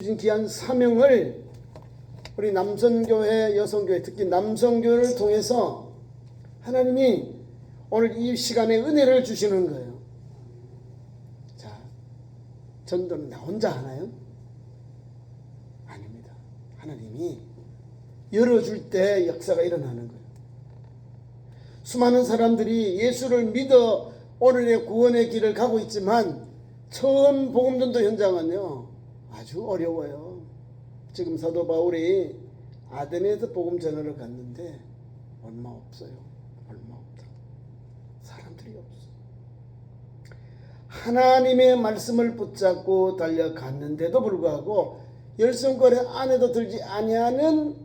주신 귀한 사명을 우리 남선교회, 여성교회, 특히 남성교회를 통해서 하나님이 오늘 이 시간에 은혜를 주시는 거예요. 자, 전도는 나 혼자 하나요? 아닙니다. 하나님이 열어줄 때 역사가 일어나는 거예요. 수많은 사람들이 예수를 믿어 오늘의 구원의 길을 가고 있지만 처음 복음전도 현장은요 아주 어려워요. 지금 사도 바울이 아데네에서 복음 전하러 갔는데 얼마 없어요. 얼마 없다. 사람들이 없어. 하나님의 말씀을 붙잡고 달려갔는데도 불구하고 열성거래 안에도 들지 아니하는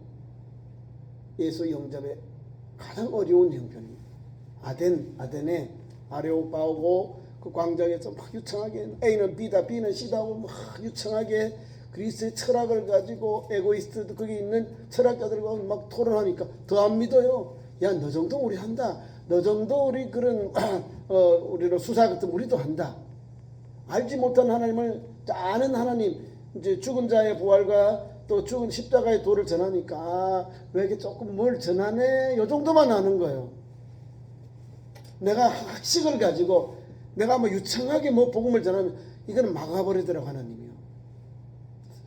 예수 영접의 가장 어려운 형편이 아덴에 아레오파고 그 광장에서 막 유창하게 A는 B다 B는 C다 하고 막 유창하게 그리스의 철학을 가지고 에고이스트 거기 있는 철학자들과 막 토론하니까 더 안 믿어요. 야, 너 정도 우리 한다. 너 정도 우리 그런 우리로 수사 같은 우리도 한다. 알지 못한 하나님을 아는 하나님, 이제 죽은 자의 부활과 또 죽은 십자가의 도를 전하니까 왜 이렇게 조금 뭘 전하네? 요 정도만 아는 거예요. 내가 학식을 가지고 내가 뭐 유창하게 뭐 복음을 전하면 이거는 막아버리더라고 하나님이요.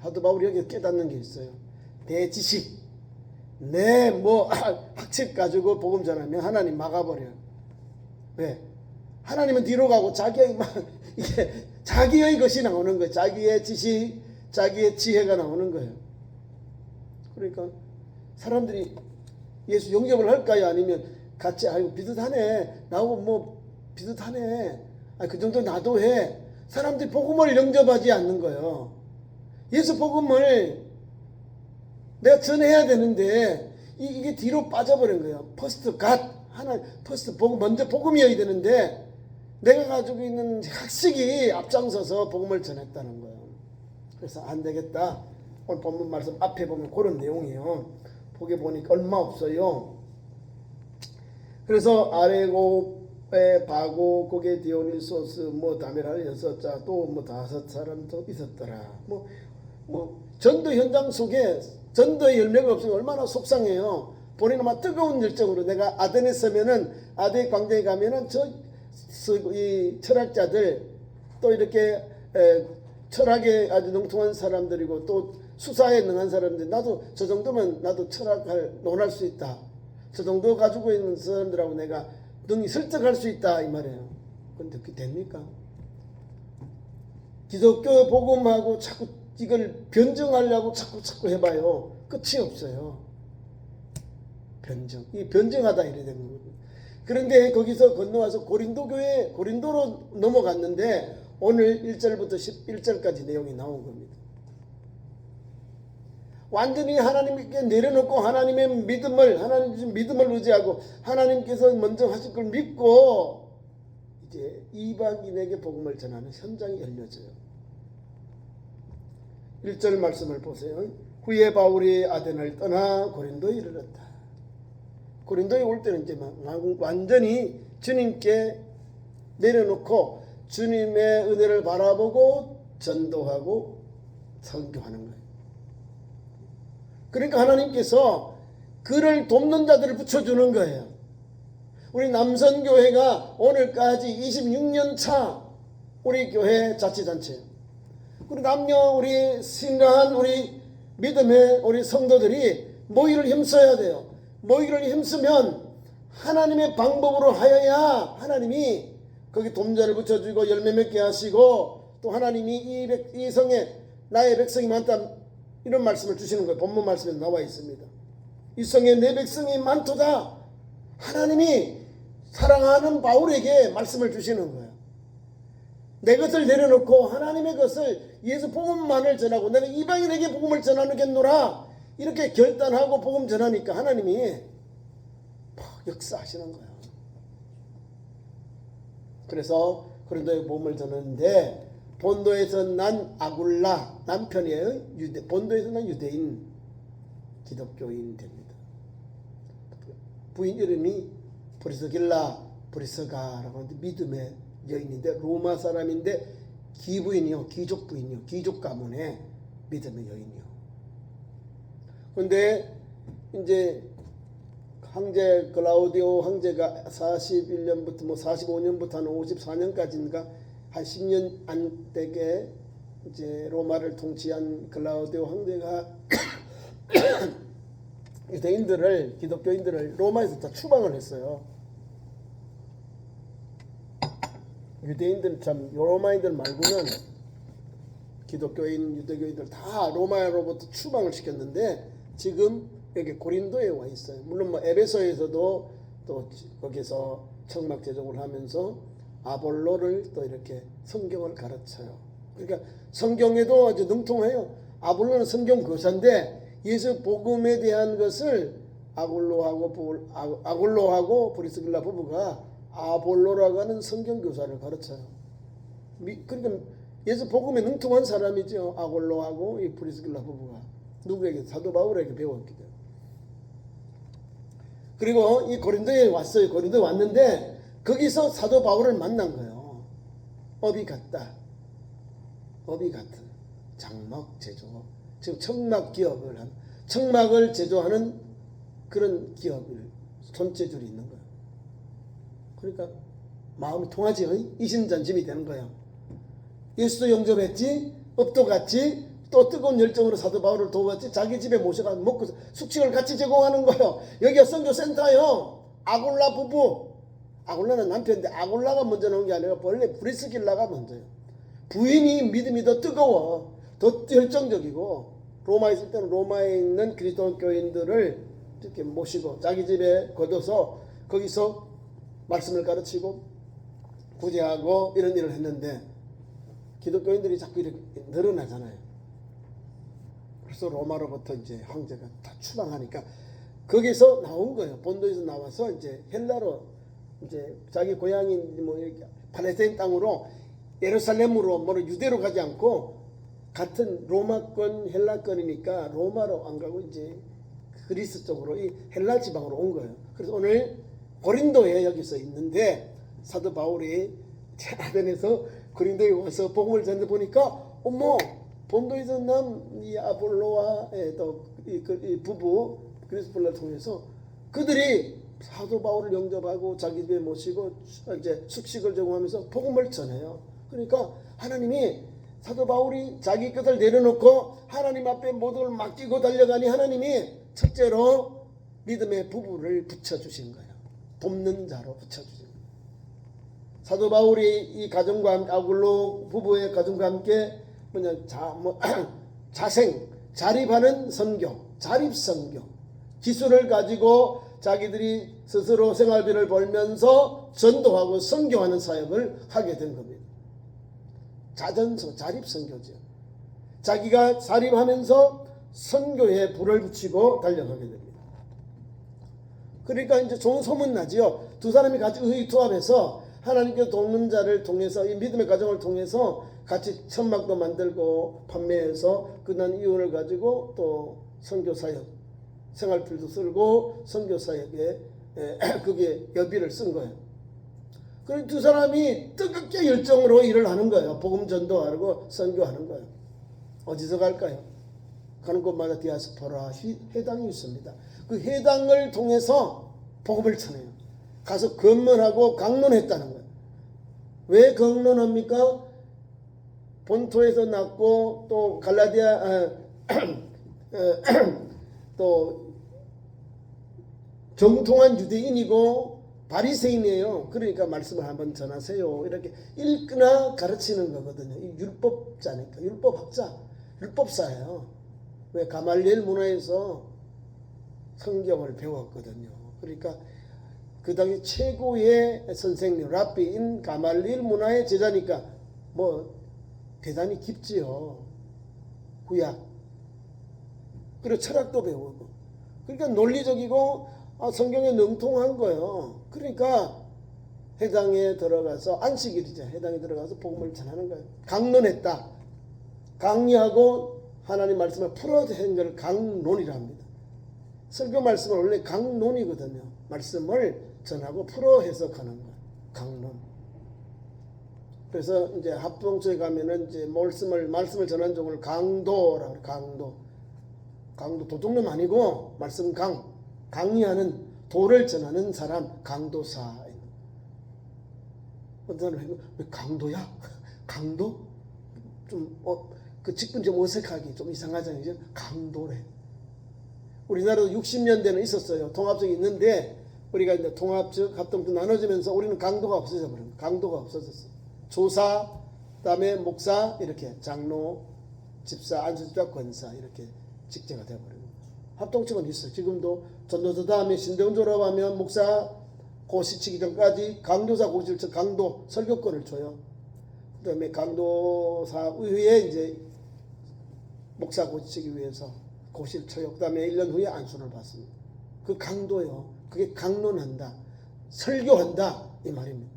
사도 바울이 여기 깨닫는 게 있어요. 내 지식, 내 뭐 학식 가지고 복음 전하면 하나님 막아버려요. 왜? 하나님은 뒤로 가고 자기의 이게 자기의 것이 나오는 거예요. 자기의 지식, 자기의 지혜가 나오는 거예요. 그러니까 사람들이 예수 영접을 할까요? 아니면 같이 아이고 비슷하네. 나하고 뭐 비슷하네. 그 정도 나도 해. 사람들이 복음을 영접하지 않는 거예요. 예수 복음을 내가 전해야 되는데 이게 뒤로 빠져버린 거예요. 퍼스트 갓 하나 퍼스트 복음 먼저 복음이어야 되는데 내가 가지고 있는 학식이 앞장서서 복음을 전했다는 거예요. 그래서 안 되겠다. 오늘 본문 말씀 앞에 보면 그런 내용이에요. 보게 보니까 얼마 없어요. 그래서 아레고에 바고 거기에 디오니소스 뭐 다메라 6자 또 뭐 5사람도 있었더라. 뭐 전도 현장 속에 전도의 열매가 없으면 얼마나 속상해요. 본인은 막 뜨거운 열정으로 내가 아덴에 서면은 아덴 광장에 가면은 이 철학자들 또 이렇게 철학에 아주 능통한 사람들이고 또 수사에 능한 사람들 나도 저 정도면 나도 철학을 논할 수 있다. 저 정도 가지고 있는 사람들하고 내가 능히 설득할 수 있다 이 말이에요. 근데 그게 됩니까? 기독교 복음하고 자꾸 이걸 변증하려고 자꾸 해봐요. 끝이 없어요. 이 변증하다 이래 된 거거든요. 그런데 거기서 건너와서 고린도로 넘어갔는데 오늘 1절부터 11절까지 내용이 나온 겁니다. 완전히 하나님께 내려놓고 하나님의 믿음을 의지하고 하나님께서 먼저 하실 걸 믿고 이제 이방인에게 복음을 전하는 현장이 열려져요. 1절 말씀을 보세요. 후에 바울이 아덴을 떠나 고린도에 이르렀다. 고린도에 올 때는 이제 완전히 주님께 내려놓고 주님의 은혜를 바라보고 전도하고 선교하는 거예요. 그러니까 하나님께서 그를 돕는 자들을 붙여주는 거예요. 우리 남선교회가 오늘까지 26년 차 우리 교회 자치단체예요. 우리 남녀 우리 신령한 우리 믿음의 우리 성도들이 모이를 힘써야 돼요. 모이를 힘쓰면 하나님의 방법으로 하여야 하나님이 거기 돕자를 붙여주고 열매 맺게 하시고 또 하나님이 이 성에 나의 백성이 많다 이런 말씀을 주시는 거예요. 본문 말씀에 나와 있습니다. 이 성에 내 백성이 많도다. 하나님이 사랑하는 바울에게 말씀을 주시는 거예요. 내 것을 내려놓고 하나님의 것을 예수 복음만을 전하고 내가 이방인에게 복음을 전하겠노라 이렇게 결단하고 복음 전하니까 하나님이 역사하시는 거예요. 그래서 고린도에 복음을 전하는데 본도에서 난 아굴라 남편이에요. 본도에서 난 유대인 기독교인 됩니다. 부인 이름이 브리스가라고 하는데 믿음의 여인인데 로마 사람인데 기부인이요, 귀족 부인이요, 귀족 가문에 믿음의 여인이요. 그런데 이제 황제 클라우디오 황제가 41년부터 뭐 45년부터 한 54년까지인가 한 10년 안 되게 이제 로마를 통치한 클라우디오 황제가 유대인들을, 기독교인들을 로마에서 다 추방을 했어요. 유대인들 참 로마인들 말고는 기독교인, 유대교인들 다 로마로부터 추방을 시켰는데 지금 여기 고린도에 와 있어요. 물론 뭐 에베소에서도 또 거기서 청막 제독을 하면서 아볼로를 또 이렇게 성경을 가르쳐요. 그러니까 성경에도 아주 능통해요. 아볼로는 성경 교사인데 예수 복음에 대한 것을 아골로하고 브리스길라 부부가 아볼로라고 하는 성경 교사를 가르쳐요. 그러니까 예수 복음에 능통한 사람이죠. 아골로하고 이 브리스길라 부부가 누구에게? 사도 바울에게 배웠기 때문에. 그리고 이 고린도에 왔어요. 고린도에 왔는데 거기서 사도 바울을 만난 거예요. 업이 같다. 업이 같은 장막 제조. 지금 청막 기업을 한, 청막을 제조하는 그런 기업을 손재주리 있는 거예요. 그러니까 마음이 통하지. 이심전심이 되는 거예요. 예수도 영접했지, 업도 같지, 또 뜨거운 열정으로 사도 바울을 도왔지. 자기 집에 모셔가 먹고 숙식을 같이 제공하는 거예요. 여기가 선교센터예요. 아골라 부부. 아골라는 남편인데 아골라가 먼저 나온 게 아니라 원래 브리스길라가 먼저예요. 부인이 믿음이 더 뜨거워, 더 열정적이고, 로마에 있을 때는 로마에 있는 그리스도 교인들을 이렇게 모시고 자기 집에 거둬서 거기서 말씀을 가르치고 구제하고 이런 일을 했는데 기독교인들이 자꾸 이렇게 늘어나잖아요. 그래서 로마로부터 이제 황제가 다 추방하니까 거기서 나온 거예요. 본도에서 나와서 이제 헬라로, 이제 자기 고향인 뭐 팔레스타인 땅으로, 예루살렘으로, 뭐 유대로 가지 않고 같은 로마권 헬라권이니까 로마로 안 가고 이제 그리스 쪽으로, 이 헬라 지방으로 온 거예요. 그래서 오늘 고린도에 여기서 있는데 사도 바울이 아덴에서 고린도에 와서 복음을 전해 보니까 어머, 본도에서 난 이 아볼로와 또 이 부부 그리스폴라를 통해서 그들이 사도 바울을 영접하고 자기 집에 모시고 이제 숙식을 제공하면서 복음을 전해요. 그러니까 하나님이, 사도 바울이 자기 것을 내려놓고 하나님 앞에 모든 걸 맡기고 달려가니 하나님이 첫째로 믿음의 부부를 붙여주신 거예요. 돕는 자로 붙여주신 거예요. 사도 바울이 이 가정과 아굴로 부부의 가정과 함께 자립하는 선교, 자립선교 기술을 가지고 자기들이 스스로 생활비를 벌면서 전도하고 선교하는 사역을 하게 된 겁니다. 자전서, 자립선교죠. 자기가 자립하면서 선교에 불을 붙이고 달려가게 됩니다. 그러니까 이제 좋은 소문 나지요. 두 사람이 같이 의투합해서 하나님께 돕는 자를 통해서, 이 믿음의 과정을 통해서 같이 천막도 만들고 판매해서 끝난 이윤을 가지고 또 선교사역, 생활필도 쓸고 선교사역에 그게 여비를 쓴 거예요. 그래서 두 사람이 뜨겁게 열정으로 일을 하는 거예요. 복음 전도하고 선교하는 거예요. 어디서 갈까요? 가는 곳마다 디아스포라 회당이 있습니다. 그 회당을 통해서 복음을 전해요. 가서 건면하고 강론했다는 거예요. 왜 강론합니까? 본토에서 났고 또 갈라디아 또 정통한 유대인이고 바리새인이에요. 그러니까 말씀을 한번 전하세요. 이렇게 읽거나 가르치는 거거든요. 이 율법자니까, 율법학자, 율법사예요. 왜? 가말리엘 문화에서 성경을 배웠거든요. 그러니까 그 당시 최고의 선생님, 랍비인 가말리엘 문화의 제자니까 뭐 대단히 깊지요. 구약. 그리고 철학도 배우고. 그러니까 논리적이고 성경에 능통한 거예요. 그러니까 회당에 들어가서, 안식일이죠. 회당에 들어가서 복음을 전하는 거예요. 강론했다. 강의하고 하나님 말씀을 풀어낸 걸 강론이라 합니다. 설교 말씀은 원래 강론이거든요. 말씀을 전하고 풀어 해석하는 거예요. 강론. 그래서 이제 합동초에 가면은 이제 말씀을 전하는 종을 강도라고 그래. 강도 도둑놈 아니고 말씀 강의하는 도를 전하는 사람 강도사. 어떤 사람은 왜 강도야? 강도? 좀 그 직분 좀 어색하기 좀 이상하잖아요. 강도래. 우리나라도 60년대는 있었어요. 통합적이 있는데 우리가 이제 통합적 합동적 나눠지면서 우리는 강도가 없어져 버린 거예요. 강도가 없어졌어요. 조사, 그다음에 목사 이렇게 장로, 집사, 안수집사, 권사 이렇게 직제가 되어버리고 합동측은 있어요. 지금도 전도서 다음에 신대원 졸업하면 목사 고시치기 전까지 강도사 고시를 강도 설교권을 줘요. 그다음에 강도사 이후에 이제 목사 고시치기 위해서 고시를 쳐요. 그다음에 1년 후에 안수를 받습니다. 그 강도요. 그게 강론한다, 설교한다 이 말입니다.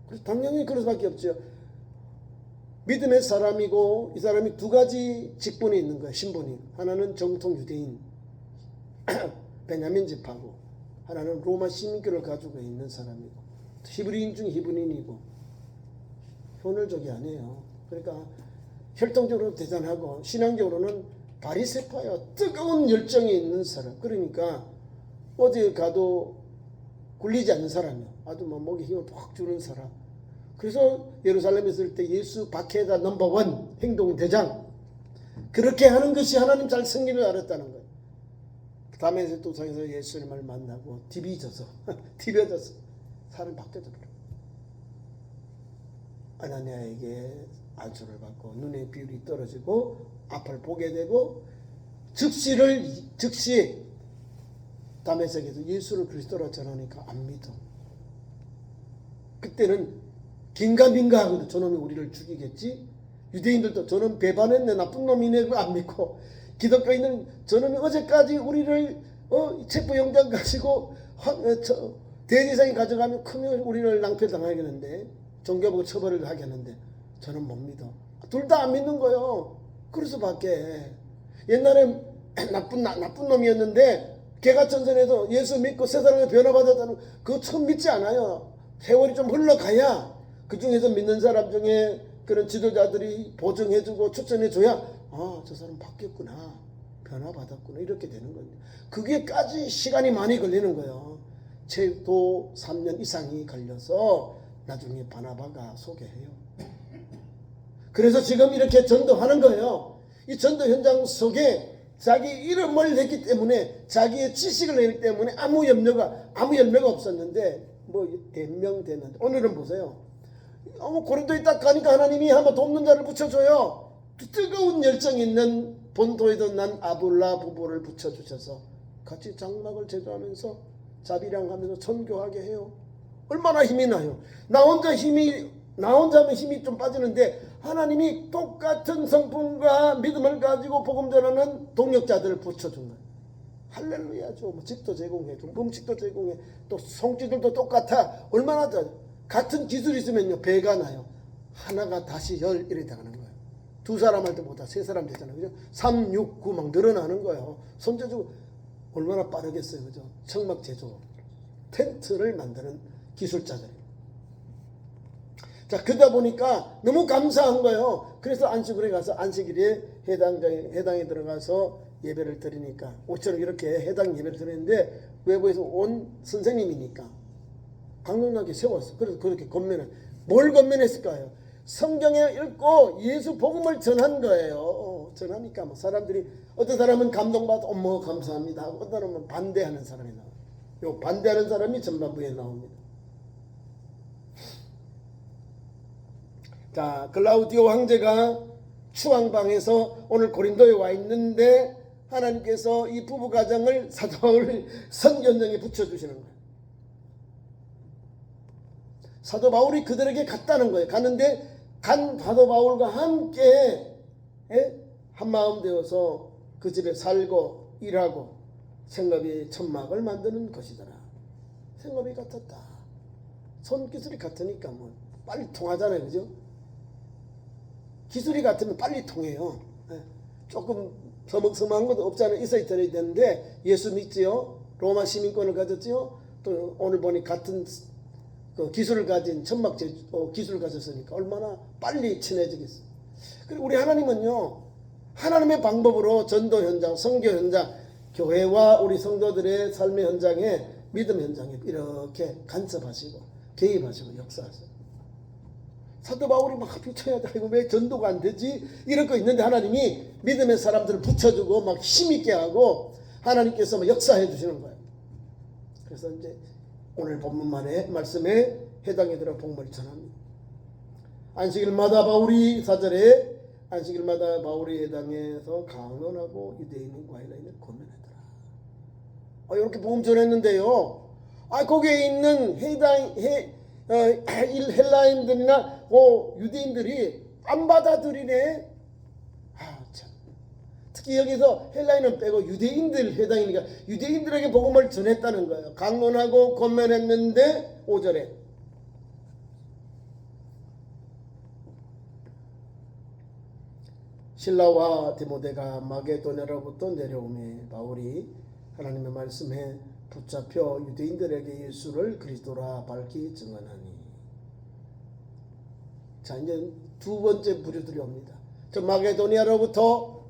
그래서 당연히 그럴 수밖에 없죠. 믿음의 사람이고 이 사람이 두 가지 직분이 있는 거예요. 신분이. 하나는 정통 유대인 베냐민 집하고 하나는 로마 시민권을 가지고 있는 사람이고 히브리인 중 히브리인이고 효율적이 아니에요. 그러니까 혈통적으로 대단하고 신앙적으로는 바리새파요. 뜨거운 열정이 있는 사람. 그러니까 어디 가도 굴리지 않는 사람이요. 아주 목에 힘을 팍 주는 사람. 그래서 예루살렘에 있을 때 예수 박해자 넘버원 행동 대장. 그렇게 하는 것이 하나님 잘 섬기는 알았다는 거예요. 다메섹 도상에서 예수님을 만나고 디벼져서 사람이 바뀌어져 버려요. 아나니아에게 안수를 받고 눈의 비율이 떨어지고 앞을 보게 되고 즉시 다메섹에서 예수를 그리스도로 전하니까 안 믿어. 그때는 긴가민가 하거든. 저놈이 우리를 죽이겠지. 유대인들도 저놈 배반했네, 나쁜 놈이네, 그거 안 믿고, 기독교인은 저놈이 어제까지 우리를 체포영장 가지고 대제사장이 가져가면 크면 우리를 낭패당하겠는데, 종교보고 처벌을 하겠는데 저는 못 믿어. 둘 다 안 믿는 거예요. 그래서 밖에 옛날에 나쁜 놈이었는데 개가천선에서 예수 믿고 세상에 변화받았다는 그거 처음 믿지 않아요. 세월이 좀 흘러가야 그 중에서 믿는 사람 중에 그런 지도자들이 보증해주고 추천해줘야 저 사람 바뀌었구나, 변화받았구나 이렇게 되는 거예요. 그게까지 시간이 많이 걸리는 거예요. 최소 3년 이상이 걸려서 나중에 바나바가 소개해요. 그래서 지금 이렇게 전도하는 거예요. 이 전도 현장 속에 자기 이름을 냈기 때문에, 자기의 지식을 냈기 때문에 아무 열매가 없었는데 대명되는데, 오늘은 보세요. 고린도에 딱 가니까 하나님이 한번 돕는 자를 붙여줘요. 뜨거운 열정 있는 본토에도 난 아볼라 부부를 붙여주셔서 같이 장막을 제조하면서 자비량하면서 선교하게 해요. 얼마나 힘이 나요. 나 혼자면 힘이 좀 빠지는데 하나님이 똑같은 성품과 믿음을 가지고 복음 전하는 동역자들을 붙여준 거예요. 할렐루야죠. 집도 제공해, 음식도 제공해, 또 송지들도 똑같아. 얼마나 같은 기술이 있으면요 배가 나요. 하나가 다시 10 이렇게 나가는 거예요. 두 사람 할 때보다 세 사람 되잖아요. 그죠? 3, 6, 9 막 늘어나는 거예요. 손재주 얼마나 빠르겠어요. 그죠? 청막 제조, 텐트를 만드는 기술자들. 자, 그러다 보니까 너무 감사한 거예요. 그래서 안식일에 가서 안식일에 해당에 들어가서 예배를 드리니까 옷처럼 이렇게 해당 예배를 드리는데 외부에서 온 선생님이니까 강론하게 세웠어. 그래서 그렇게 뭘 건면했을까요? 성경에 읽고 예수 복음을 전한 거예요. 전하니까 사람들이, 어떤 사람은 감동받아 감사합니다 하고, 어떤 사람은 반대하는 사람이 나와요. 요 반대하는 사람이 전반부에 나옵니다. 자, 클라우디오 황제가 추앙방에서 오늘 고린도에 와 있는데 하나님께서 이 부부 가정을 사도 바울을 선견정에 붙여주시는 거예요. 사도 바울이 그들에게 갔다는 거예요. 갔는데 간 사도 바울과 함께 한마음 되어서 그 집에 살고 일하고 생업이 천막을 만드는 것이더라. 생업이 같았다. 손기술이 같으니까 빨리 통하잖아요. 그죠? 기술이 같으면 빨리 통해요. 조금 서먹서먹한 것도 없잖아요. 있어야 되는데 예수 믿지요. 로마 시민권을 가졌지요. 또 오늘 보니 같은 그 기술을 가진 천막 기술을 가졌으니까 얼마나 빨리 친해지겠어. 그리고 우리 하나님은요, 하나님의 방법으로 전도 현장, 선교 현장, 교회와 우리 성도들의 삶의 현장에, 믿음 현장에 이렇게 간섭하시고 개입하시고 역사하세요. 사도 바울이 막 비춰야 돼. 이거 왜 전도가 안 되지? 이럴 거 있는데 하나님이 믿음의 사람들을 붙여주고 막 힘있게 하고 하나님께서 막 역사해 주시는 거예요. 그래서 이제 오늘 본문만의 말씀에 해당이 들어 복음을 전합니다. 안식일마다 바울이 4절에 안식일마다 바울이 해당해서 강론하고 유대인과 헬라인을 고면하더라. 이렇게 복음 전했는데요. 거기에 있는 헬라인들이나 유대인들이 안 받아들이네. 참. 특히 여기서 헬라인은 빼고 유대인들 해당이니까 유대인들에게 복음을 전했다는 거예요. 강론하고 권면했는데 5절에 실라와 디모데가 마게도냐로부터 내려오매 바울이 하나님의 말씀에 붙잡혀 유대인들에게 예수를 그리스도라 밝히 증언하니. 자, 이제 두 번째 부류들이 옵니다. 저 마게도니아로부터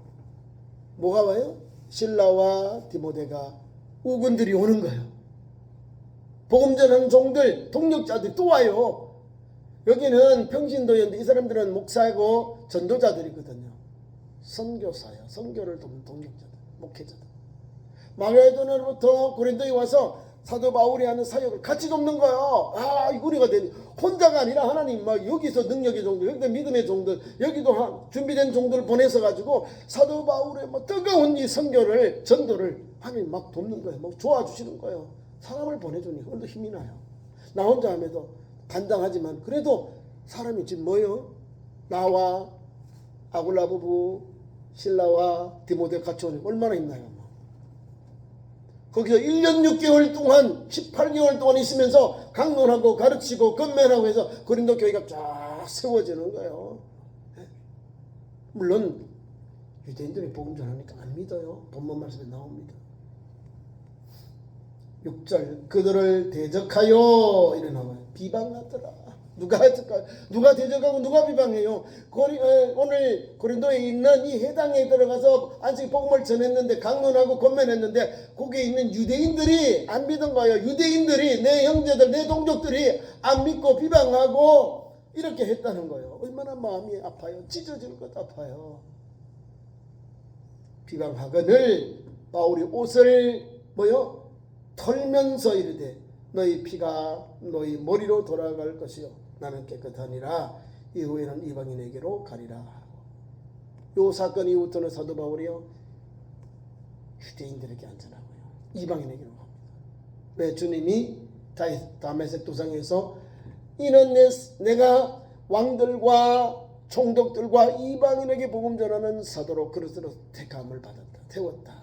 뭐가 와요? 실라와 디모데가 우군들이 오는 거예요. 복음 전하는 종들, 동력자들이 또 와요. 여기는 평신도였는데 이 사람들은 목사고 전도자들이거든요. 선교사야. 선교를 돕는 동력자들, 목회자들. 마게도냐로부터 고린도에 와서 사도 바울이 하는 사역을 같이 돕는 거예요. 우리가 혼자가 아니라 하나님 막 여기서 능력의 종들, 여기도 믿음의 종들, 여기도 준비된 종들을 보내서 가지고 사도 바울의 막 뜨거운 이 선교를, 전도를 하나님 막 돕는 거예요. 막 도와주시는 거예요. 사람을 보내주니 오늘도 힘이 나요. 나 혼자 함에도 간당하지만 그래도 사람이 지금 뭐예요? 나와 아굴라 부부, 실라와 디모데 같이 오니 얼마나 있나요? 거기서 1년 6개월 동안 18개월 동안 있으면서 강론하고 가르치고 건면하고 해서 고린도 교회가 쫙 세워지는 거예요. 물론 유대인들이 복음 전하니까 안 믿어요. 본문 말씀에 나옵니다. 6절 그들을 대적하여 이래 나와요. 비방하더라. 누가 대적하고 누가 비방해요? 오늘 고린도에 있는 이 해당에 들어가서 안식 복음을 전했는데 강론하고 권면했는데 거기에 있는 유대인들이 안 믿은 거예요. 유대인들이 내 형제들 내 동족들이 안 믿고 비방하고 이렇게 했다는 거예요. 얼마나 마음이 아파요. 찢어질 것 아파요. 비방하거늘 바울이 옷을 털면서 이르되 너희 피가 너희 머리로 돌아갈 것이요 나는 깨끗하니라 이후에는 이방인에게로 가리라. 요 사건 이후부터는 사도 바울이요 유대인들에게 안전하고요 이방인에게로 갑니다. 왜? 주님이 다메섹 도상에서 이는 내가 왕들과 총독들과 이방인에게 복음 전하는 사도로 그릇으로 택함을 받았다. 태웠다.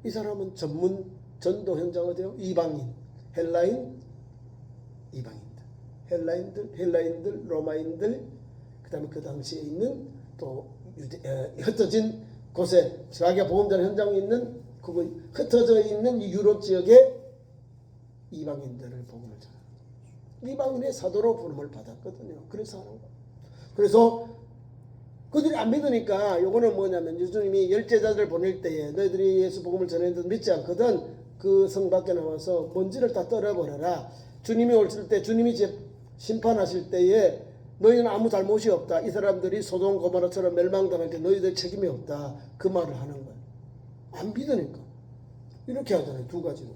이 사람은 전문 전도 현장 어디요? 이방인, 헬라인, 이방인들, 헬라인들, 로마인들, 그다음에 그 당시에 있는 또 흩어진 곳에 자기가 복음 전하는 현장에 있는 그거 흩어져 있는 이 유럽 지역의 이방인들을 복음을 전하는 이방인의 사도로 부름을 받았거든요. 그래서 하는 거. 그래서 그들이 안 믿으니까 요거는 뭐냐면 예수님이 열제자들 보낼 때에 너희들이 예수 복음을 전했는데 믿지 않거든 그 성 밖에 나와서 먼지를 다 떨어버려라. 주님이 오실 때 주님이 심판하실 때에 너희는 아무 잘못이 없다. 이 사람들이 소돔 고모라처럼 멸망당할 때 너희들 책임이 없다. 그 말을 하는 거예요. 안 믿으니까 이렇게 하잖아요. 두 가지로.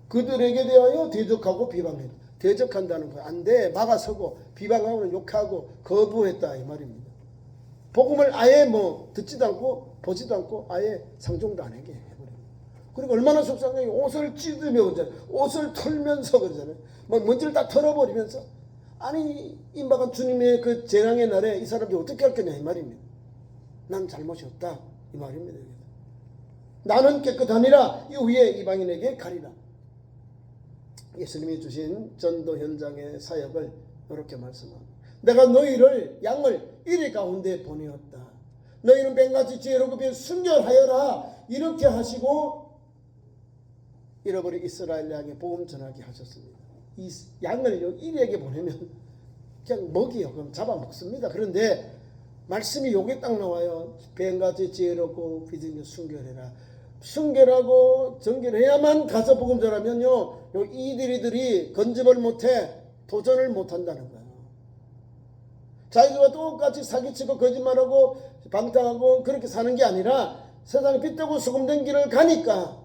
그들에게 대하여 대적하고 비방해. 대적한다는 거예요. 안 돼. 막아서고 비방하고는 욕하고 거부했다 이 말입니다. 복음을 아예 듣지도 않고 보지도 않고 아예 상종도 안 하게 해버려요. 그리고 얼마나 속상해요. 옷을 찢으며 그러잖아요. 옷을 털면서 그러잖아요. 먼지를 다 털어버리면서. 아니 임박한 주님의 그 재앙의 날에 이 사람들이 어떻게 할 거냐 이 말입니다. 난 잘못이 없다 이 말입니다. 나는 깨끗하니라 이후에 이방인에게 가리라. 예수님이 주신 전도 현장의 사역을 이렇게 말씀합니다. 내가 너희를 양을 이리 가운데 보내었다. 너희는 뱀같이 지혜롭고 순결하여라. 이렇게 하시고 잃어버린 이스라엘 양에 복음 전하게 하셨습니다. 이 양을 이리에게 보내면 그냥 먹이요. 그럼 잡아먹습니다. 그런데 말씀이 요게 딱 나와요. 뱀같이 지혜롭고 비등에 순결해라. 순결하고 정결해야만 가서 복음 전하면요, 요 이들이들이 건집을 못해 도전을 못한다는 거예요. 자기들과 똑같이 사기치고 거짓말하고 방탕하고 그렇게 사는 게 아니라 세상에 빛되고 소금된 길을 가니까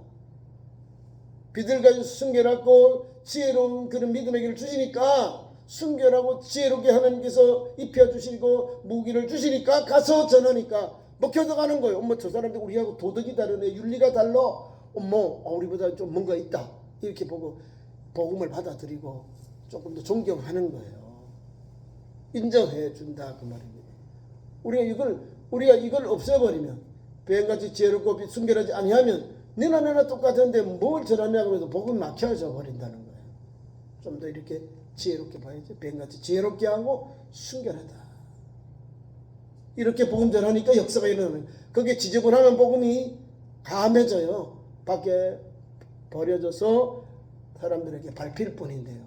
비들가지고 순결하고 지혜로운 그런 믿음의 길을 주시니까 순결하고 지혜롭게 하나님께서 입혀주시고 무기를 주시니까 가서 전하니까 먹혀서 가는 거예요. 어머, 저 사람들 우리하고 도덕이 다르네, 윤리가 달라, 어머, 우리보다 좀 뭔가 있다, 이렇게 보고 복음을 받아들이고 조금 더 존경하는 거예요. 인정해 준다 그 말입니다. 우리가 이걸 없애버리면, 뱀같이 지혜롭고 순결하지 아니하면 너나 똑같은데 뭘 전하냐고 해도 복음이 막혀져 버린다는 거예요. 좀 더 이렇게 지혜롭게 봐야죠. 뱀같이 지혜롭게 하고 순결하다. 이렇게 복음 전하니까 역사가 일어나는, 그게 지저분하면 복음이 감해져요. 밖에 버려져서 사람들에게 밟힐 뿐인데요.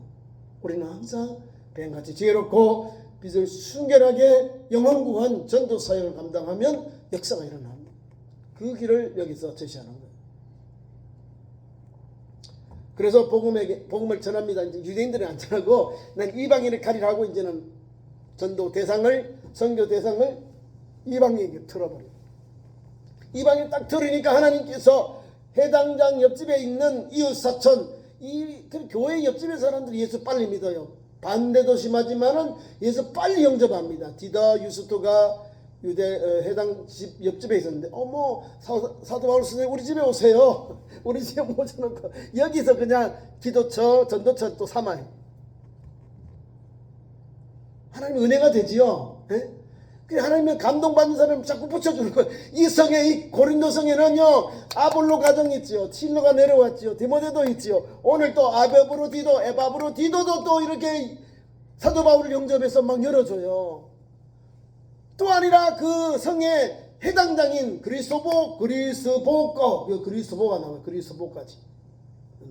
우리는 항상 뱀같이 지혜롭고 빛을 순결하게 영원구원 전도 사역을 감당하면 역사가 일어납니다. 그 길을 여기서 제시하는 거예요. 그래서 복음을 전합니다. 이제 유대인들은 안 전하고 난 이방인을 가리라 하고 이제는 전도 대상을, 선교 대상을 이방인에게 틀어버려요. 이방인 딱 들으니까 하나님께서 해당장 옆집에 있는 이웃사촌, 그 교회 옆집의 사람들이 예수 빨리 믿어요. 반대도 심하지만은 예수 빨리 영접합니다. 디다 유스토가 해당 집 옆집에 있었는데, 어머, 사도 바울 선생님 우리 집에 오세요. 우리 집에 모셔놓고 여기서 그냥 기도처, 전도처 또 삼아요. 하나님 은혜가 되지요. 예? 하나님의 감동받는 사람을 자꾸 붙여주는 거예요. 이 성에, 이 고린도 성에는요, 아볼로 가정이 있지요, 실로가 내려왔지요, 디모데도 있지요, 오늘 또 아베브로디도, 에바브로디도도 또 이렇게 사도 바울을 영접해서 막 열어줘요. 또 아니라 그 성의 해당장인 그리스도보가 나와요. 그리스도보까지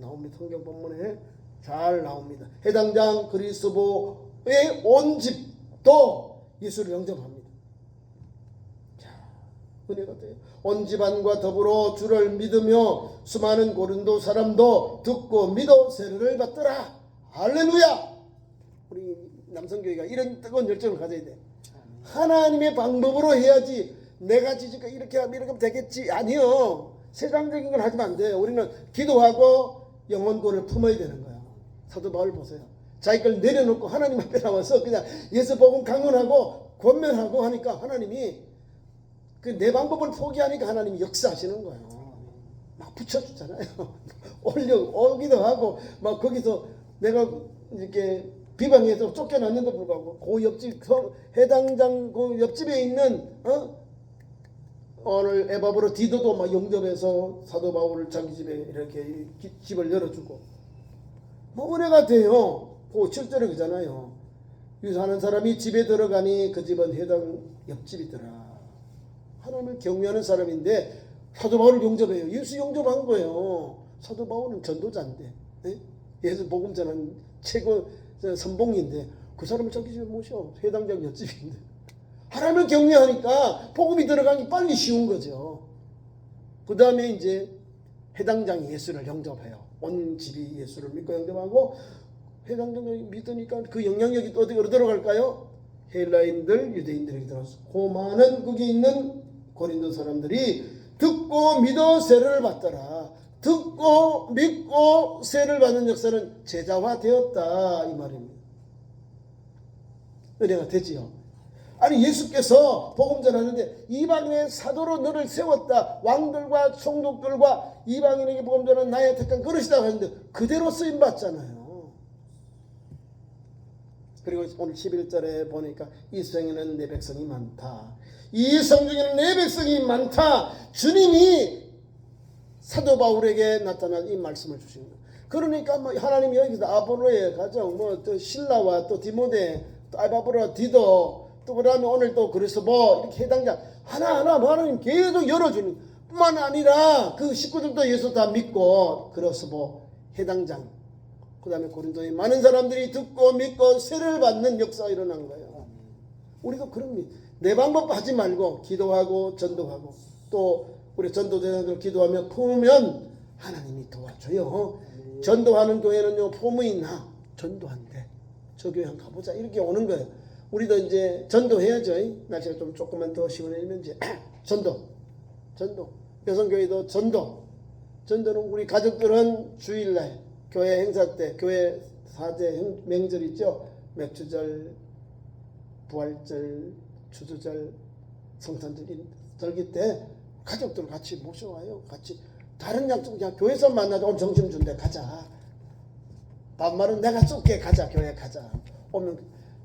나옵니다. 성경 본문에 잘 나옵니다. 해당장 그리스도보의 온 집도 예수를 영접합니다. 자, 은혜가 돼요. 온 집안과 더불어 주를 믿으며 수많은 고린도 사람도 듣고 믿어 세례를 받더라. 할렐루야. 우리 남성교회가 이런 뜨거운 열정을 가져야 돼. 하나님의 방법으로 해야지, 내가 지금 이렇게 하면 되겠지, 아니요. 세상적인 걸 하면 안 돼요. 우리는 기도하고 영혼권을 품어야 되는 거야. 사도 바울 보세요. 자기 걸 내려놓고 하나님 앞에 나와서 그냥 예수 복음 강론하고 권면하고 하니까 하나님이 그 내 방법을 포기하니까 하나님이 역사하시는 거예요. 막 붙여주잖아요. 오기도 하고 막 거기서 내가 이렇게 비방해서 쫓겨났는데 불구하고 그 옆집 해당장 그 옆집에 있는 오늘 에바브로 디도도 막 영접해서 사도 바울을 자기 집에 이렇게 집을 열어주고 뭐 은혜가 돼요. 그 7절에 그잖아요. 유사하는 사람이 집에 들어가니 그 집은 해당 옆집이더라. 하나님을 경외하는 사람인데 사도 바울을 영접해요. 예수 영접한 거예요. 사도 바울은 전도자인데, 예수 복음 전하는 최고 선봉인데 그 사람을 자기 집에 모셔. 해당장 옆집인데 하나님을 경외하니까 복음이 들어가기 빨리 쉬운 거죠. 그 다음에 이제 해당장이 예수를 영접해요. 온 집이 예수를 믿고 영접하고, 해당장이 믿으니까 그 영향력이 또 어디로 들어갈까요? 헬라인들, 유대인들에게 들어서 그 많은 거기 있는 고린도 사람들이 듣고 믿어 세례를 받더라. 듣고 믿고 세례를 받는 역사는 제자화되었다 이 말입니다. 은혜가 되지요. 아니 예수께서 복음 전하는데 이방인의 사도로 너를 세웠다. 왕들과 총독들과 이방인에게 복음 전하는 나의 택한 그릇이라고 하는데 그대로 쓰임 받잖아요. 그리고 오늘 11절에 보니까 이 성에는 내 백성이 많다. 이 성중에는 내 백성이 많다. 주님이 사도 바울에게 나타난 이 말씀을 주신 거예요. 그러니까 뭐 하나님이 여기서 아볼로의 가정, 뭐 또 실라와 또 디모데, 또 아바브로와 디도, 또 그다음에 오늘 또 그리스도 이렇게 해당자 하나하나 하나님 계속 열어주는 뿐만 아니라 그 식구들도 예수 다 믿고 그리스도 해당장 그 다음에 고린도에 많은 사람들이 듣고 믿고 세례를 받는 역사가 일어난 거예요. 우리도 그런 내 방법 하지 말고 기도하고 전도하고 또 우리 전도대장들 기도하며 품으면 하나님이 도와줘요. 전도하는 교회는요 품이 있나 전도한대. 저 교회 한번 가보자 이렇게 오는 거예요. 우리도 이제 전도해야죠. 날씨가 좀 조금만 더 시원해지면 이제 전도 여성교회도 전도는 우리 가족들은 주일날 교회 행사 때 교회 사제 명절 있죠. 맥주절, 부활절, 추수절, 성탄절 절기 때 가족들 같이 모셔와요. 같이 다른 약속 그냥 교회에서 만나자. 오늘 점심 준대 가자. 반말은 내가 쏠게 가자. 교회 가자. 오면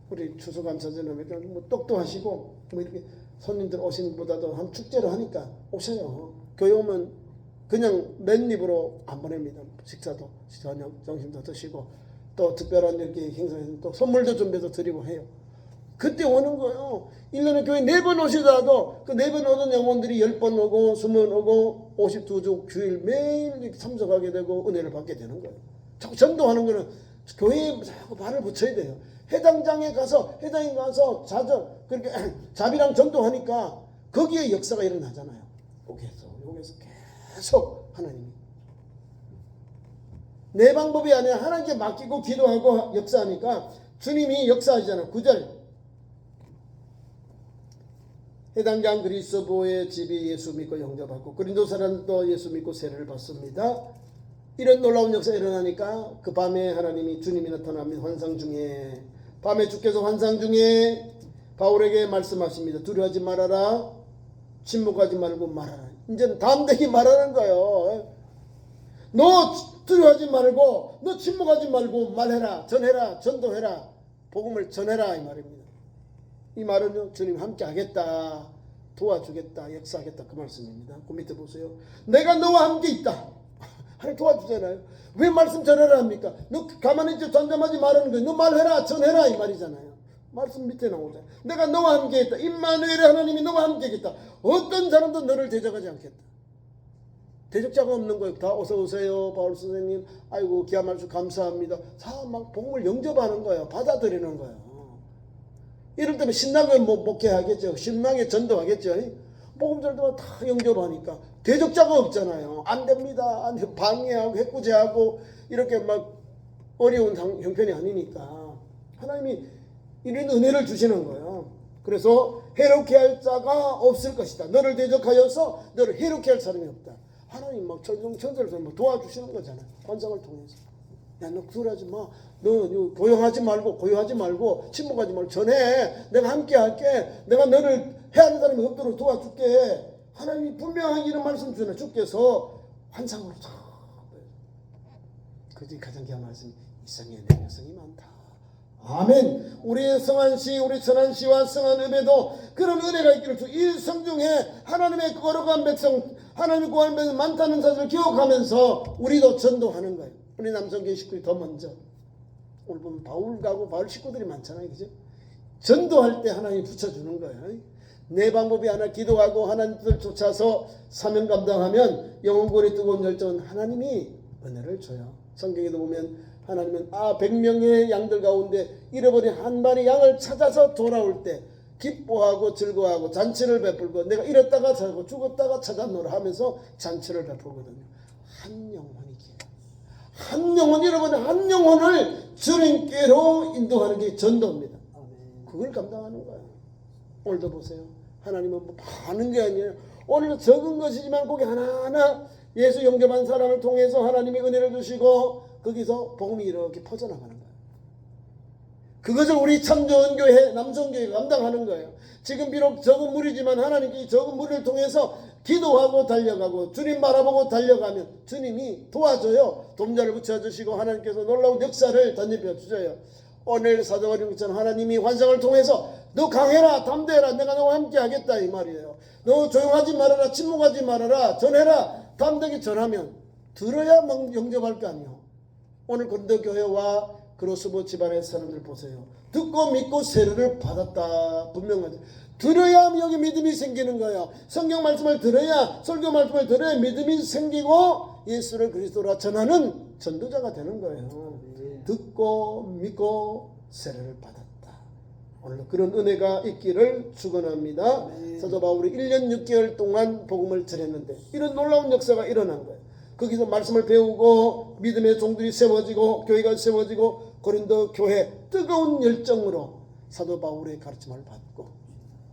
우리 추수감사절은 뭐 떡도 하시고 뭐 이렇게 손님들 오시는 것보다도 한 축제로 하니까 오셔요. 교회 오면 그냥 맨입으로 안 보냅니다. 식사도 저녁 점심도 드시고 또 특별한 이렇게 행사에서 또 선물도 준비해서 드리고 해요. 그때 오는 거예요. 1년에 교회 4번 오시더라도 그 4번 오는 영혼들이 10번 오고 20번 오고 52주 주일 매일 참석하게 되고 은혜를 받게 되는 거예요. 자꾸 전도하는 거는 교회에 자꾸 발을 붙여야 돼요. 해당장에 가서 그렇게 자비랑 전도하니까 거기에 역사가 일어나잖아요. 여기에서 계속 하나님이 내 방법이 아니라 하나님께 맡기고 기도하고 역사하니까 주님이 역사하시잖아요. 9절 해당장 그리스도의 집이 예수 믿고 영접받고 고린도 사람도 예수 믿고 세례를 받습니다. 이런 놀라운 역사가 일어나니까 그 밤에 하나님이 주님이 나타납니다. 환상 중에 밤에 주께서 환상 중에 바울에게 말씀하십니다. 두려워하지 말아라. 침묵하지 말고 말하라. 이제는 담대히 말하는 거예요. 너 두려워하지 말고 너 침묵하지 말고 말해라. 전해라. 전도해라. 복음을 전해라 이 말입니다. 이 말은요 주님 함께 하겠다. 도와주겠다. 역사하겠다 그 말씀입니다. 그 밑에 보세요. 내가 너와 함께 있다. 하나님 도와주잖아요. 왜 말씀 전해라 합니까? 너 가만히 있지 전담하지 말하는 거예요. 너 말해라 전해라 이 말이잖아요. 말씀 밑에 나오잖아요. 내가 너와 함께 있다. 임마누엘의 하나님이 너와 함께 있다. 어떤 사람도 너를 대적하지 않겠다. 대적자가 없는 거예요. 다 어서 오세요 바울 선생님. 아이고 귀한 말씀 감사합니다. 막 복음을 영접하는 거예요. 받아들이는 거예요. 이럴 때면 신나게 목회하겠죠. 신나게 전도하겠죠. 복음 전도가 다 영접하니까 대적자가 없잖아요. 안 됩니다. 방해하고 해꾸제하고 이렇게 막 어려운 형편이 아니니까 하나님이 이런 은혜를 주시는 거예요. 그래서 해롭게 할 자가 없을 것이다. 너를 대적하여서 너를 해롭게 할 사람이 없다. 하나님 막 천정천사를 도와주시는 거잖아요. 환상을 통해서. 야, 너 그러지 마. 너 고용하지 말고 침묵하지 말고 전해. 내가 함께 할게. 내가 너를 해하는 사람이 없도록 도와줄게. 하나님이 분명하게 이런 말씀 주시네. 주께서 환상으로 그것이 가장 귀한 말씀이 이성의 능력성이 많다. 아멘. 우리 성한시 우리 천안시와 성안읍에도 그런 은혜가 있기를 주. 이 성중에 하나님의 거룩한 백성 하나님의 구하는 백성 많다는 사실을 기억하면서 우리도 전도하는 거예요. 우리 남성교회 식구들이 더 먼저 오늘 보면 바울 가고 바울 식구들이 많잖아요. 그죠? 전도할 때 하나님이 붙여주는 거예요. 내 방법이 아니라 기도하고 하나님을 쫓아서 사명 감당하면 영혼권의 뜨거운 열정은 하나님이 은혜를 줘요. 성경에도 보면 하나님은 100명의 양들 가운데 잃어버린 한 마리 양을 찾아서 돌아올 때 기뻐하고 즐거워하고 잔치를 베풀고 내가 잃었다가 찾고 죽었다가 찾았노라 하면서 잔치를 베풀거든요. 한 영혼이 기회. 한 영혼 잃어버린 한 영혼을 주님께로 인도하는 게 전도입니다. 그걸 감당하는 거예요. 오늘도 보세요. 하나님은 뭐 많은 게 아니에요. 오늘도 적은 것이지만 거기 하나하나 예수 영접한 사람을 통해서 하나님이 은혜를 주시고 거기서 복음이 이렇게 퍼져나가는 거예요. 그것을 우리 참좋은교회 남성교회가 감당하는 거예요. 지금 비록 적은 무리지만 하나님께 적은 무리를 통해서 기도하고 달려가고 주님 바라보고 달려가면 주님이 도와줘요. 돕자를 붙여주시고 하나님께서 놀라운 역사를 덧입혀 주셔요. 오늘 사도바울 것처럼 하나님이 환상을 통해서 너 강해라 담대해라 내가 너와 함께 하겠다 이 말이에요. 너 조용하지 말아라 침묵하지 말아라 전해라 담대하게 전하면 들어야 영접할 거 아니에요. 오늘 고린도교회와 그로스보 집안의 사람들 보세요. 듣고 믿고 세례를 받았다 분명하죠. 들어야 여기 믿음이 생기는 거예요. 성경 말씀을 들어야 설교 말씀을 들어야 믿음이 생기고 예수를 그리스도라 전하는 전도자가 되는 거예요. 듣고 믿고 세례를 받았다. 오늘 그런 은혜가 있기를 축원합니다. 아멘. 사도 바울이 1년 6개월 동안 복음을 전했는데 이런 놀라운 역사가 일어난 거예요. 거기서 말씀을 배우고 믿음의 종들이 세워지고 교회가 세워지고 고린도 교회 뜨거운 열정으로 사도 바울의 가르침을 받고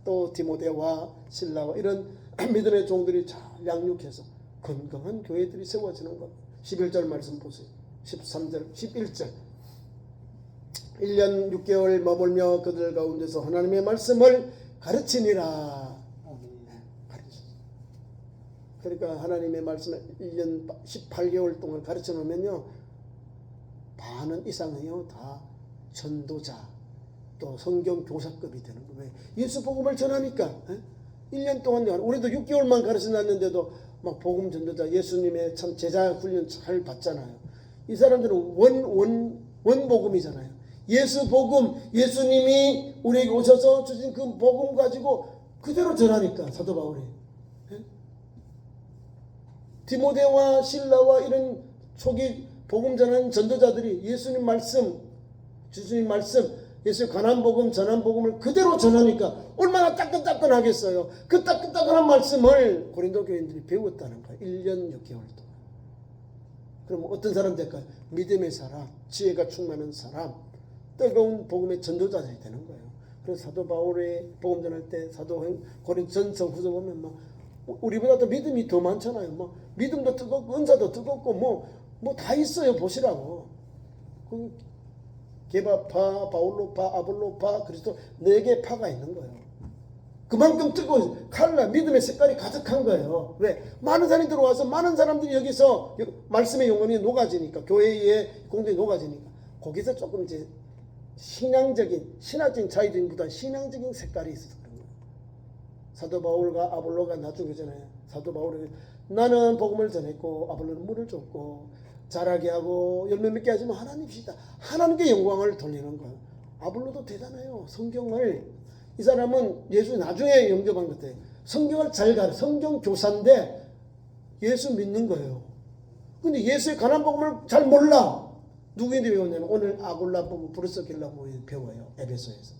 또 디모데와 실라와 이런 믿음의 종들이 잘 양육해서 건강한 교회들이 세워지는 것. 11절 말씀 보세요. 13절 11절 1년 6개월 머물며 그들 가운데서 하나님의 말씀을 가르치니라. 가르쳤어요. 그러니까 하나님의 말씀을 1년 18개월 동안 가르쳐 놓으면요 반은 이상은요 다 전도자 또 성경 교사급이 되는 거예요. 예수 복음을 전하니까 1년 동안 우리도 6개월만 가르쳐 놨는데도 막 복음 전도자 예수님의 참 제자 훈련 잘 받잖아요. 이 사람들은 원복음이잖아요. 예수 복음, 예수님이 우리에게 오셔서 주신 그 복음 가지고 그대로 전하니까 사도 바울이 디모데와 실라와 이런 초기 복음 전하는 전도자들이 예수님 말씀, 주님 말씀, 예수의 관한 복음, 전한 복음을 그대로 전하니까 얼마나 따끈따끈하겠어요. 그 따끈따끈한 말씀을 고린도 교인들이 배웠다는 거예요. 1년 6개월 동안. 그럼 어떤 사람 될까요? 믿음의 사람, 지혜가 충만한 사람, 뜨거운 복음의 전도자들이 되는 거예요. 그래서 사도 바울의 복음 전할 때 사도행 고린전서 후서 보면 막 우리보다 더 믿음이 더 많잖아요. 뭐 믿음도 뜨겁고 은사도 뜨겁고 뭐 다 있어요. 보시라고. 그 게바파, 바울로파, 아볼로파, 그리스도 4개 파가 있는 거예요. 그만큼 뜨거운 칼라 믿음의 색깔이 가득한 거예요. 왜? 많은 사람이 들어와서 많은 사람들이 여기서 말씀의 영혼이 녹아지니까 교회의 공동이 녹아지니까 거기서 조금 이제 신학적인 차이들보다 신앙적인 색깔이 있어서 그런 거예요. 사도 바울과 아볼로가 나중에잖아요. 사도 바울이 나는 복음을 전했고 아볼로는 물을 줬고 자라게 하고 열매 맺게 하지만 하나님이시다. 하나님께 영광을 돌리는 거예요. 아볼로도 대단해요. 성경을 이 사람은 예수 나중에 영접한 것 같아요. 성경을 잘 가르쳐 성경 교사인데 예수 믿는 거예요. 근데 예수의 관한 복음을 잘 몰라. 누구인데 배웠냐면 오늘 아골라 보고 브루스길라 보고 배워요. 에베소에서.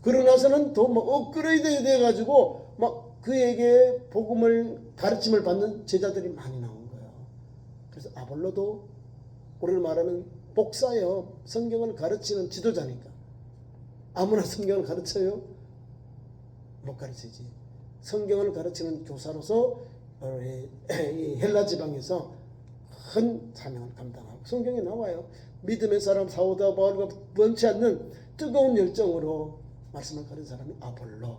그러고 나서는 더 막 업그레이드 돼가지고 막 그에게 복음을 가르침을 받는 제자들이 많이 나온 거예요. 그래서 아볼로도 우리를 말하는 복사예요. 성경을 가르치는 지도자니까. 아무나 성경을 가르쳐요? 못 가르치지. 성경을 가르치는 교사로서 헬라 지방에서 큰 사명을 감당하고 성경에 나와요. 믿음의 사람 사도 바울과 번치 않는 뜨거운 열정으로 말씀을 가르친 사람이 아볼로,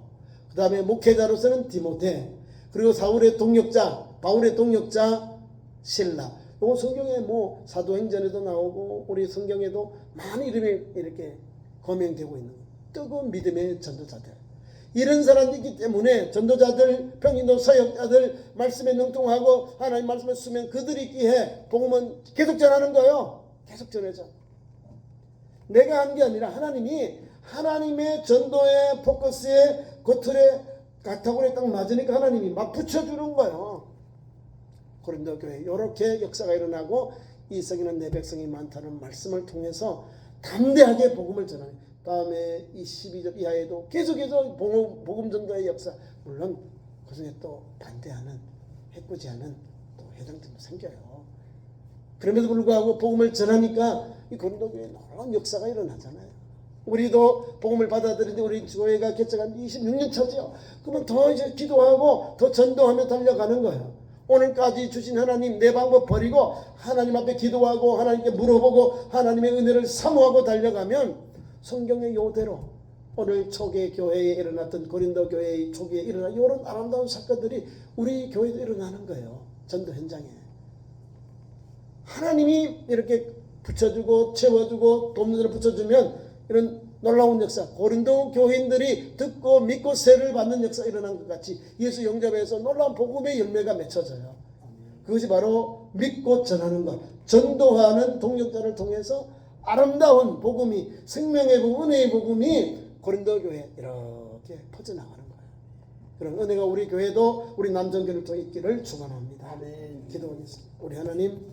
그 다음에 목회자로서는 디모데, 그리고 사울의 동역자, 바울의 동역자 실라. 이거 성경에 뭐 사도행전에도 나오고 우리 성경에도 많은 이름이 이렇게 거명되고 있는 뜨거운 믿음의 전도자들. 이런 사람들이기 때문에 전도자들, 평신도 사역자들 말씀에 능통하고 하나님 말씀을 쓰면 그들이 있기에 복음은 계속 전하는 거예요. 계속 전해져. 내가 한 게 아니라 하나님이 하나님의 전도의 포커스에 겉틀에 가타고에 딱 맞으니까 하나님이 막 붙여주는 거예요. 고린도 교회 이렇게 역사가 일어나고 이성이는 내 백성이 많다는 말씀을 통해서 담대하게 복음을 전하는. 다음에 이 12절 이하에도 계속해서 복음 전도의 역사, 물론 그 중에 또 반대하는 해코지하는 또 회당들도 생겨요. 그럼에도 불구하고 복음을 전하니까 이 고린도 교회에 놀라운 역사가 일어나잖아요. 우리도 복음을 받아들이는데 우리 교회가 개척한 26년 차죠. 그러면 더 이제 기도하고 더 전도하며 달려가는 거예요. 오늘까지 주신 하나님 내 방법 버리고 하나님 앞에 기도하고 하나님께 물어보고 하나님의 은혜를 사모하고 달려가면 성경의 요대로 오늘 초기 교회에 일어났던 고린도 교회의 초기에 일어난 이런 아름다운 사건들이 우리 교회도 일어나는 거예요. 전도 현장에. 하나님이 이렇게 붙여주고 채워주고 돕는대로 붙여주면 이런 놀라운 역사, 고린도 교인들이 듣고 믿고 세를 받는 역사 일어난 것 같이 예수 영접에서 놀라운 복음의 열매가 맺혀져요. 그것이 바로 믿고 전하는 것, 전도하는 동역자를 통해서 아름다운 복음이, 생명의 복음, 은혜의 복음이 고린도 교회에 이렇게 퍼져나가는 거예요. 그런 은혜가 우리 교회도 우리 남정교를 통해 있기를 축원합니다. 아멘. 기도하겠습니다. 우리 하나님,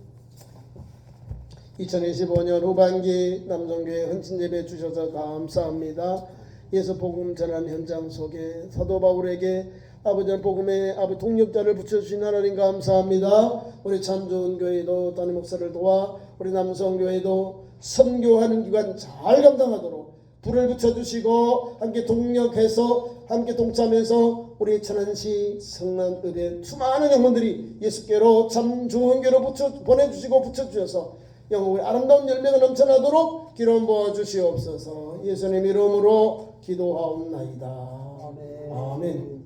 2025년 후반기 남성교회 헌신예배 주셔서 감사합니다. 예수 복음 전하는 현장 속에 사도 바울에게 아버지 복음의 아버지 동력자를 붙여주신 하나님 감사합니다. 우리 참 좋은 교회도 담임 목사를 도와 우리 남성교회도 선교하는 기간 잘 감당하도록 불을 붙여주시고 함께 동력해서 함께 동참해서 우리 천안시 성남읍의 수많은 영혼들이 예수께로 참 좋은 교로 보내주시고 붙여주셔서 영혼의 아름다운 열매가 넘쳐나도록 기름 부어주시옵소서. 예수님 이름으로 기도하옵나이다. 아멘.